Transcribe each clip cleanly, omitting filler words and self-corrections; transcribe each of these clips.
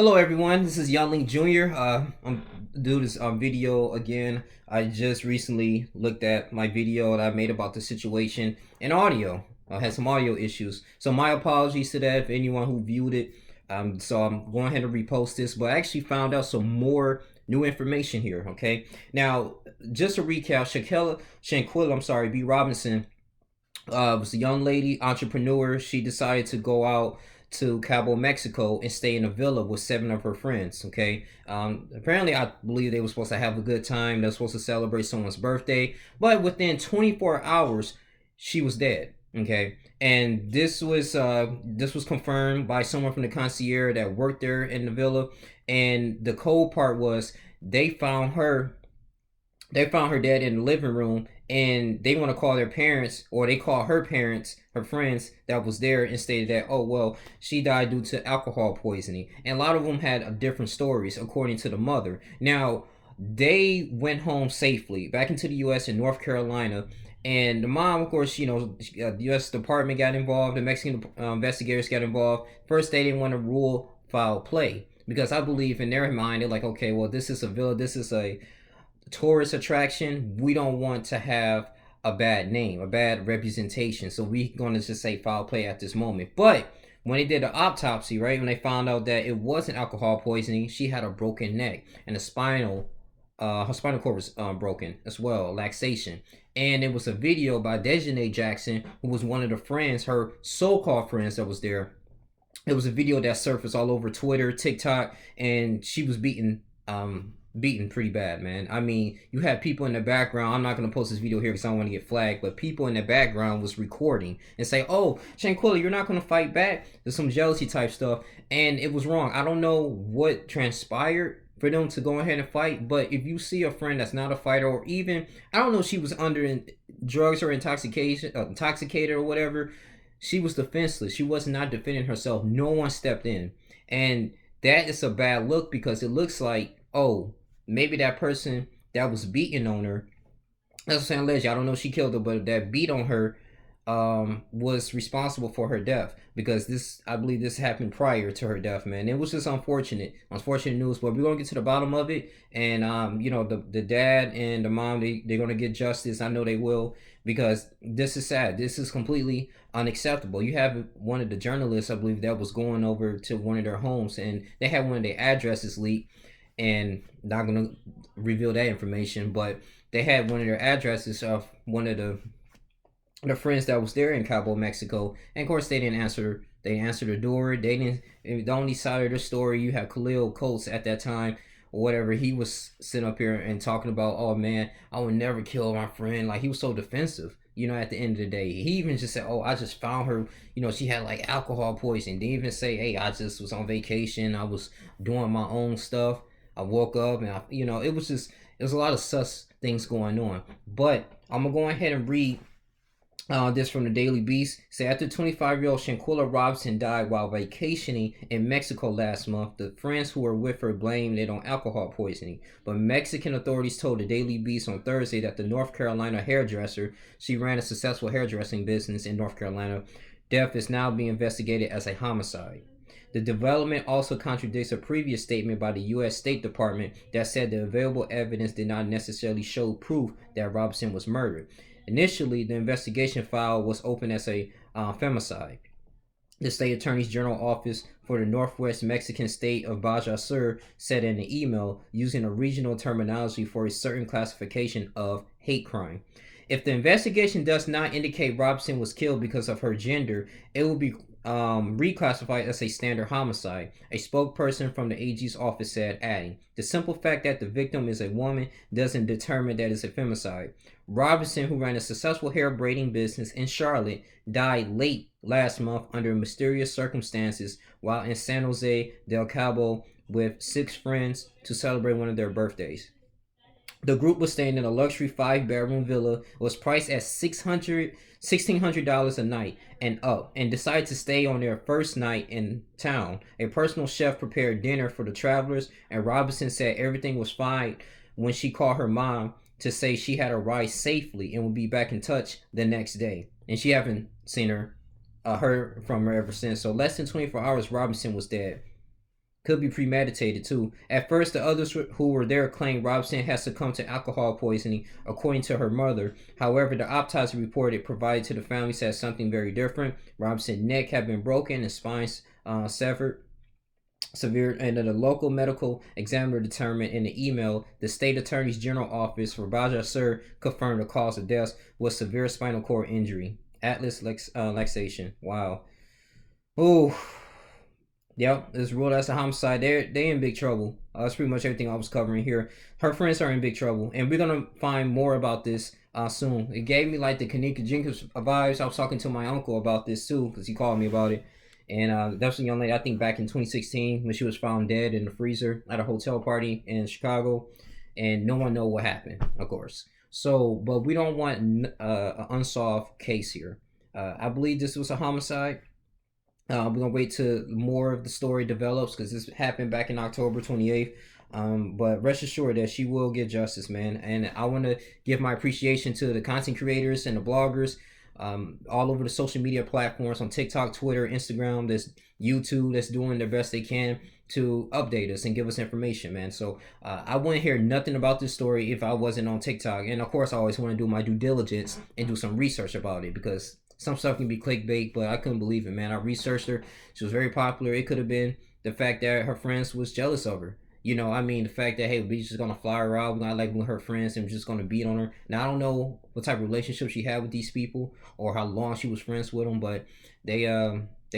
Hello everyone, this is Young Link Jr. I'm doing this video again. I just recently looked at my video that I made about the situation in audio. I had some audio issues, so my apologies to that if anyone who viewed it. So I'm going ahead and repost this, but I actually found out some more new information here. Okay, now just to recap, Shanquella, B. Robinson was a young lady entrepreneur. She decided to go out to Cabo, Mexico, and stay in a villa with seven of her friends. Okay, apparently, I believe they were supposed to have a good time. They were supposed to celebrate someone's birthday, but within 24 hours, she was dead. Okay, and this was confirmed by someone from the concierge that worked there in the villa. And the cold part was they found her they found her dead in the living room, and they want to call their parents, or they call her parents, her friends that was there, and stated that, oh well, she died due to alcohol poisoning. And a lot of them had different stories according to the mother. Now, they went home safely back into the U.S. in North Carolina. And the mom, of course, the U.S. Department got involved. The Mexican investigators got involved. First, they didn't want to rule foul play, because I believe in their mind, they're like, okay, well, this is a villa, this is a tourist attraction. We don't want to have a bad name, a bad representation. So we're going to just say foul play at this moment. But when they did the autopsy, right, when they found out that it wasn't alcohol poisoning, she had a broken neck, and her spinal cord was broken as well, laxation. And it was a video by Dejanay Jackson, who was one of the friends, her so-called friends that was there. It was a video that surfaced all over Twitter, TikTok, and she was beaten pretty bad, man. I mean, you had people in the background. I'm not gonna post this video here because I don't want to get flagged, but people in the background was recording and say, "Oh, Shanquella, you're not gonna fight back." There's some jealousy type stuff, and it was wrong. I don't know what transpired for them to go ahead and fight, but if you see a friend that's not a fighter, or even, I don't know, she was under drugs or intoxicated or whatever, she was defenseless. She was not defending herself. No one stepped in, and that is a bad look, because it looks like, oh, maybe that person that was beating on her, that's what I'm saying, alleged, I don't know if she killed her, but that beat on her was responsible for her death, because I believe this happened prior to her death, man. It was just unfortunate news, but we're gonna get to the bottom of it. And the dad and the mom, they're gonna get justice. I know they will, because this is sad. This is completely unacceptable. You have one of the journalists, I believe, that was going over to one of their homes, and they had one of their addresses leaked, and not gonna reveal that information, but they had one of their addresses of one of the friends that was there in Cabo, Mexico. And of course, they didn't answer. They answered the door. They didn't. The only side of the story, you have Khalil Coates at that time, or whatever. He was sitting up here and talking about, oh man, I would never kill my friend. Like, he was so defensive. At the end of the day, he even just said, "Oh, I just found her. She had like alcohol poisoning." Didn't even say, "Hey, I just was on vacation. I was doing my own stuff. I woke up and it was a lot of sus things going on." But I'm gonna go ahead and read this from the Daily Beast. Say, after 25-year-old Shanquella Robinson died while vacationing in Mexico last month, the friends who were with her blamed it on alcohol poisoning. But Mexican authorities told the Daily Beast on Thursday that the North Carolina hairdresser, she ran a successful hairdressing business in North Carolina, death is now being investigated as a homicide. The development also contradicts a previous statement by the U.S. State Department that said the available evidence did not necessarily show proof that Robinson was murdered. Initially, the investigation file was opened as a femicide. The state attorney's general office for the northwest Mexican state of Baja Sur said in an email, using a regional terminology for a certain classification of hate crime. If the investigation does not indicate Robinson was killed because of her gender, it will be reclassified as a standard homicide, a spokesperson from the AG's office said, adding, the simple fact that the victim is a woman doesn't determine that it's a femicide. Robinson, who ran a successful hair braiding business in Charlotte, died late last month under mysterious circumstances while in San Jose del Cabo with 6 friends to celebrate one of their birthdays. The group was staying in a luxury 5-bedroom villa, was priced at $1,600 a night and up, and decided to stay on their first night in town. A personal chef prepared dinner for the travelers, and Robinson said everything was fine when she called her mom to say she had arrived safely and would be back in touch the next day. And she haven't seen her, heard from her ever since. So less than 24 hours, Robinson was dead. Could be premeditated too. At first, the others who were there claimed Robson had succumbed to alcohol poisoning, according to her mother. However, the autopsy report it provided to the family said something very different. Robson's neck had been broken and spine severed severe, and the local medical examiner determined in the email the state attorney's general office for Baja Sur confirmed the cause of death was severe spinal cord injury, atlas luxation. Wow. Oh, yep, it's ruled as a homicide. They in big trouble. That's pretty much everything I was covering here. Her friends are in big trouble, and we're gonna find more about this soon. It gave me like the Kanika Jenkins vibes. I was talking to my uncle about this too because he called me about it. And that's a young lady, I think back in 2016 when she was found dead in the freezer at a hotel party in Chicago, and no one know what happened, of course. So, but we don't want an unsolved case here. I believe this was a homicide. We're gonna wait till more of the story develops because this happened back in October 28th. But rest assured that she will get justice, man. And I want to give my appreciation to the content creators and the bloggers all over the social media platforms on TikTok, Twitter, Instagram, this YouTube that's doing their best they can to update us and give us information, man. So I wouldn't hear nothing about this story if I wasn't on TikTok. And of course, I always want to do my due diligence and do some research about it because some stuff can be clickbait, but I couldn't believe it, man. I researched her. She was very popular. It could have been the fact that her friends was jealous of her. You know, I mean, the fact that, hey, we just gonna fly her out, we're not like with her friends and we're just gonna beat on her. Now, I don't know what type of relationship she had with these people or how long she was friends with them, but they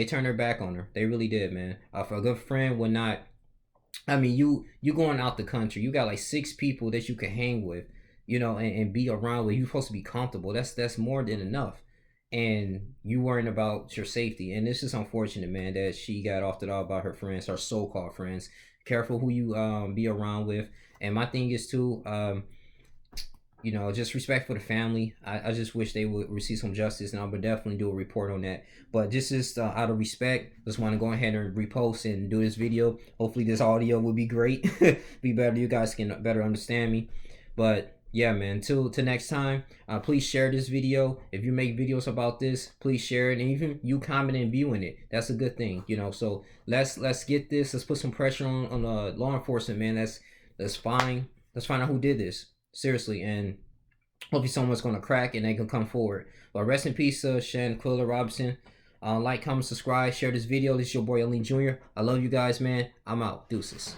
turned their back on her. They really did, man. For a good friend would not. I mean, you going out the country, you got like 6 people that you can hang with, you know, and be around with. You're supposed to be comfortable. That's more than enough, and you worrying about your safety. And this is unfortunate, man, that she got off the dog by her friends, her so-called friends. Careful who you be around with. And my thing is too, you know, just respect for the family. I just wish they would receive some justice, and I would definitely do a report on that. But just out of respect, just want to go ahead and repost and do this video. Hopefully this audio will be great, be better. You guys can better understand me. But yeah, man, till next time, please share this video. If you make videos about this, please share it, and even you comment and viewing it, that's a good thing, you know. So let's get this. Let's put some pressure on law enforcement, man. Let's find out who did this, seriously, and hopefully someone's gonna crack and they can come forward. But rest in peace, Shanquella Robinson. Like, comment, subscribe, share this video. This is your boy Ali Jr. I love you guys, man. I'm out. Deuces.